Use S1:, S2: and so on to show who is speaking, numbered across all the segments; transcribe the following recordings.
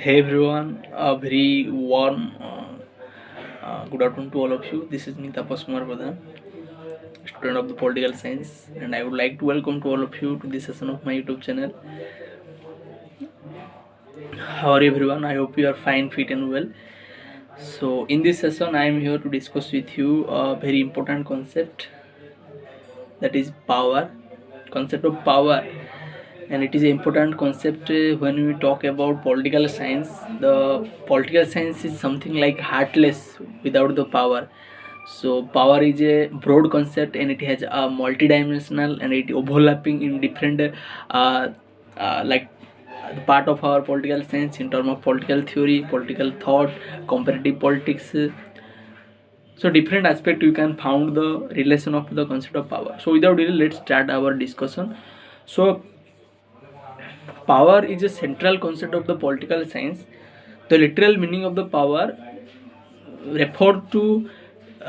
S1: Hey everyone, a very warm good afternoon to all of you. This is me, Tapash Pradhan, student of the political science, and I would like to welcome to all of you to this session of my YouTube channel. How are you everyone? I hope you are fine, fit, and well. So, in this session, I am here to discuss with you a very important concept, that is power. Concept of power, and it is an important concept when we talk about political science. The political science is something like heartless without the power. So power is a broad concept, and it has a multidimensional, and it overlapping in different like the part of our political science in terms of political theory, political thought, comparative politics. So different aspect you can found the relation of the concept of power. So without delay, let's start our discussion. So power is a central concept of the political science. The literal meaning of the power refer to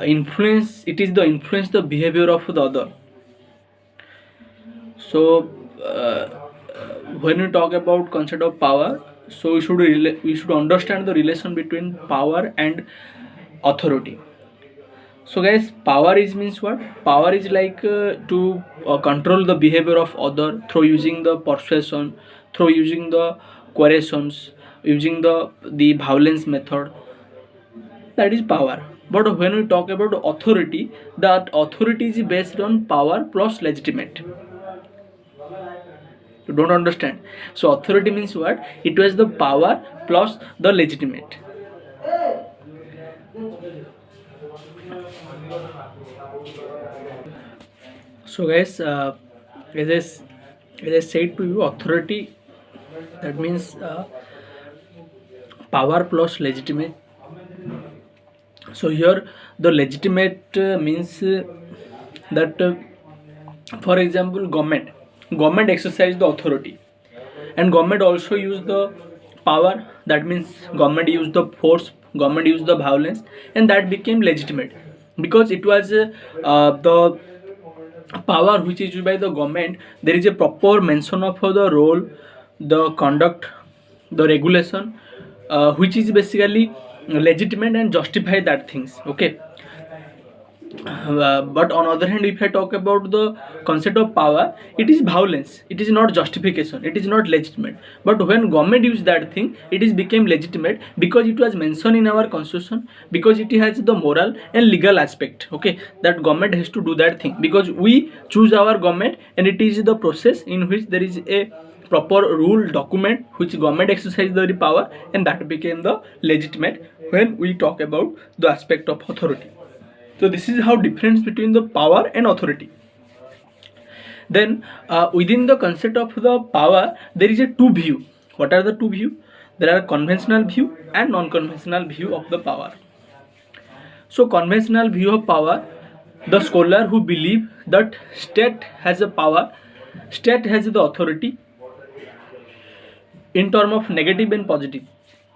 S1: influence. It is the influence the behavior of the other. So when we talk about concept of power, so we should understand the relation between power and authority. So guys, power is means what? Power is like to control the behavior of other through using the persuasion, through using the coercions, using the violence method. That is power. But when we talk about authority, that authority is based on power plus legitimate. You don't understand. So authority means what? It was the power plus the legitimate. So guys, as I said to you, authority, that means power plus legitimate. So here the legitimate means that for example, government exercise the authority, and government also use the power. That means government use the force, government use the violence, and that became legitimate because it was the power which is used by the government. There is a proper mention of the role, the conduct, the regulation, which is basically legitimate and justify that things. Okay. But on other hand, if I talk about the concept of power, it is violence, it is not justification, it is not legitimate. But when government use that thing, it is became legitimate because it was mentioned in our constitution, because it has the moral and legal aspect. Okay, that government has to do that thing because we choose our government, and it is the process in which there is a proper rule document which government exercise the power, and that became the legitimate when we talk about the aspect of authority. So this is how difference between the power and authority. Then within the concept of the power, there is a two view. What are the two view? There are conventional view and non-conventional view of the power. So conventional view of power, the scholar who believe that state has a power, state has the authority in term of negative and positive.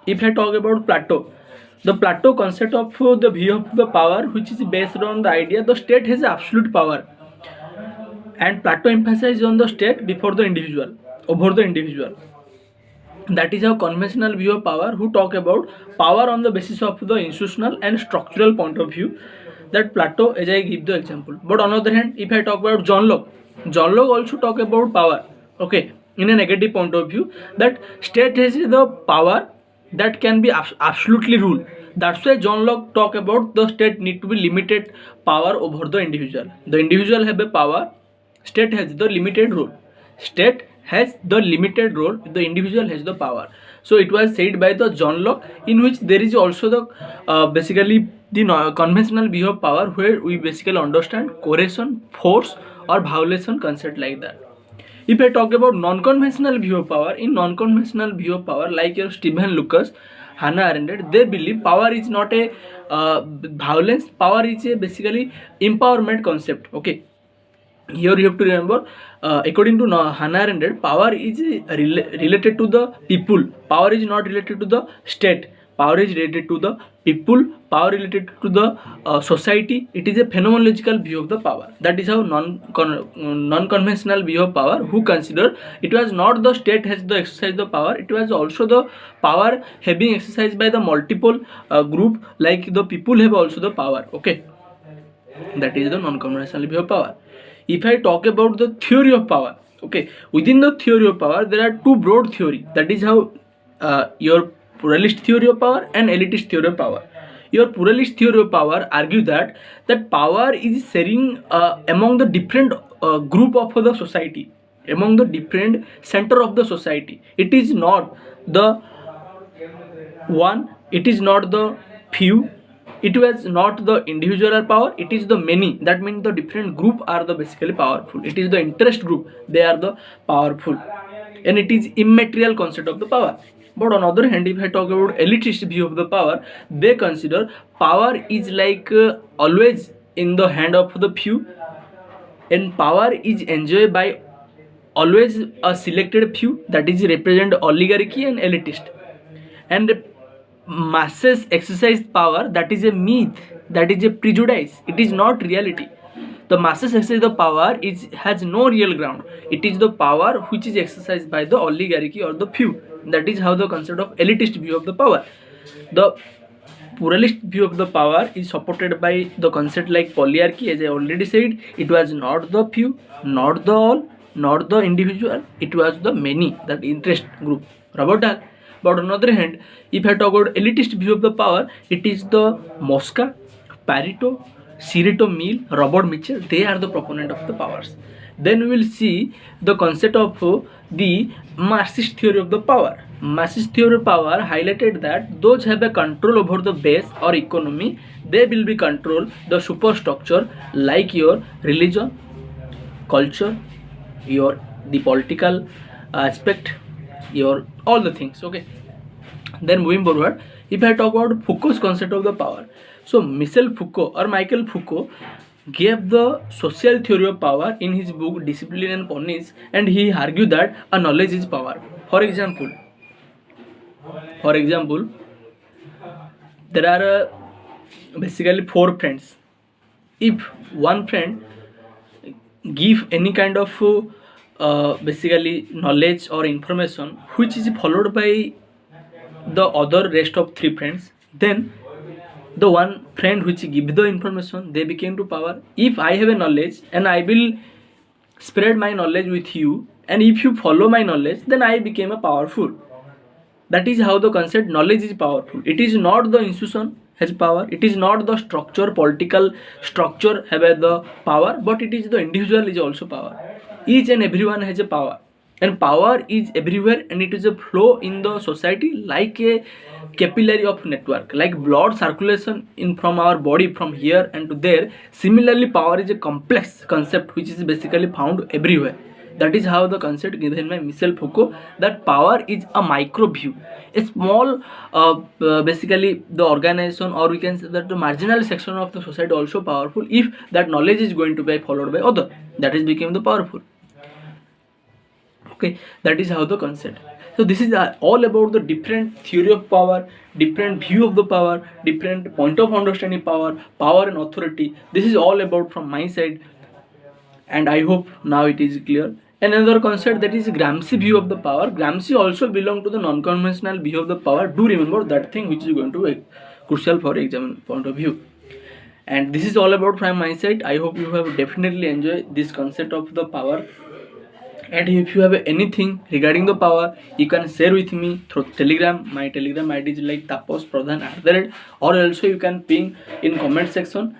S1: If I talk about Plato, the Plato concept of the view of the power, which is based on the idea the state has absolute power, and Plato emphasizes on the state before the individual, over the individual. That is a conventional view of power who talk about power on the basis of the institutional and structural point of view. That Plato, as I give the example. But on the other hand, if I talk about John Locke also talk about power. Okay, in a negative point of view, that state has the power that can be absolutely rule. That's why John Locke talk about the state need to be limited power over the individual. The individual have a power, state has the limited role. State has the limited role, the individual has the power. So it was said by the John Locke, in which there is also the basically the conventional view of power, where we basically understand coercion, force, or violation concept like that. If I talk about non-conventional view of power, in non-conventional view of power, like your Stephen Lucas, Hannah Arendt, they believe power is not a violence. Power is a basically empowerment concept. Okay, here you have to remember, according to Hannah Arendt, power is related to the people. Power is not related to the state. power is related to the people, power related to the society. It is a phenomenological view of the power. That is how non-conventional view of power, who consider it was not the state has the exercise the power, it was also the power having exercised by the multiple group, like the people have also the power. Okay, that is the non-conventional view of power. If I talk about the theory of power, okay, within the theory of power there are two broad theory. That is how your pluralist theory of power and elitist theory of power. Your pluralist theory of power argue that power is sharing among the different group of the society, among the different center of the society. It is not the one, it is not the few, it was not the individual power, it is the many. That means the different group are the basically powerful. It is the interest group, they are the powerful, and it is immaterial concept of the power. But on other hand, if I talk about elitist view of the power, they consider power is like always in the hand of the few, and power is enjoyed by always a selected few, that is represent oligarchy and elitist. And masses exercise power, that is a myth, that is a prejudice, it is not reality. The masses exercise the power has no real ground. It is the power which is exercised by the oligarchy or the few. That is how the concept of elitist view of the power. The pluralist view of the power is supported by the concept like polyarchy. As I already said, it was not the few, not the all, not the individual, it was the many, that interest group. Robert Dahl. But on the other hand, if I talk about elitist view of the power, it is the Mosca, Pareto, Pareto Mill, Robert Mitchell. They are the proponent of the powers. Then we will see the concept of the Marxist theory of the power. Marxist theory of power highlighted that those have a control over the base or economy, they will be control the superstructure like your religion, culture, your the political aspect, your all the things. Okay, then moving forward, if I talk about Foucault's concept of the power, so Michel Foucault or Michael Foucault gave the social theory of power in his book Discipline and Punish, and he argued that a knowledge is power. For example, there are basically four friends. If one friend give any kind of basically knowledge or information which is followed by the other rest of three friends, then the one friend which give the information, they became to power. If I have a knowledge and I will spread my knowledge with you, and if you follow my knowledge, then I became a powerful. That is how the concept knowledge is powerful. It is not the institution has power, it is not the structure, political structure have the power, but it is the individual is also power. Each and everyone has a power, and power is everywhere, and it is a flow in the society like a capillary of network, like blood circulation in from our body from here and to there. Similarly, power is a complex concept which is basically found everywhere. That is how the concept given by Michel Foucault, that power is a micro view, a small basically the organization, or we can say that the marginal section of the society also powerful if that knowledge is going to be followed by other, that is became the powerful. Okay, that is how the concept. So this is all about the different theory of power, different view of the power, different point of understanding power, power and authority. This is all about from my side, and I hope now it is clear. Another concept, that is Gramsci view of the power. Gramsci also belong to the non-conventional view of the power. Do remember that thing which is going to be crucial for exam point of view. And this is all about from my side. I hope you have definitely enjoyed this concept of the power. And if you have anything regarding the power, you can share with me through Telegram. My Telegram ID is like Tapash Pradhan @ or also you can ping in comment section.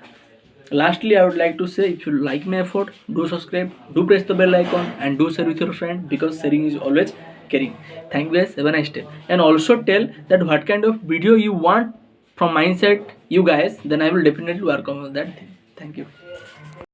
S1: Lastly, I would like to say, if you like my effort, do subscribe, do press the bell icon, and do share with your friend, because sharing is always caring. Thank you guys, have a nice day. And also tell that what kind of video you want from my side, you guys, then I will definitely work on that thing. Thank you.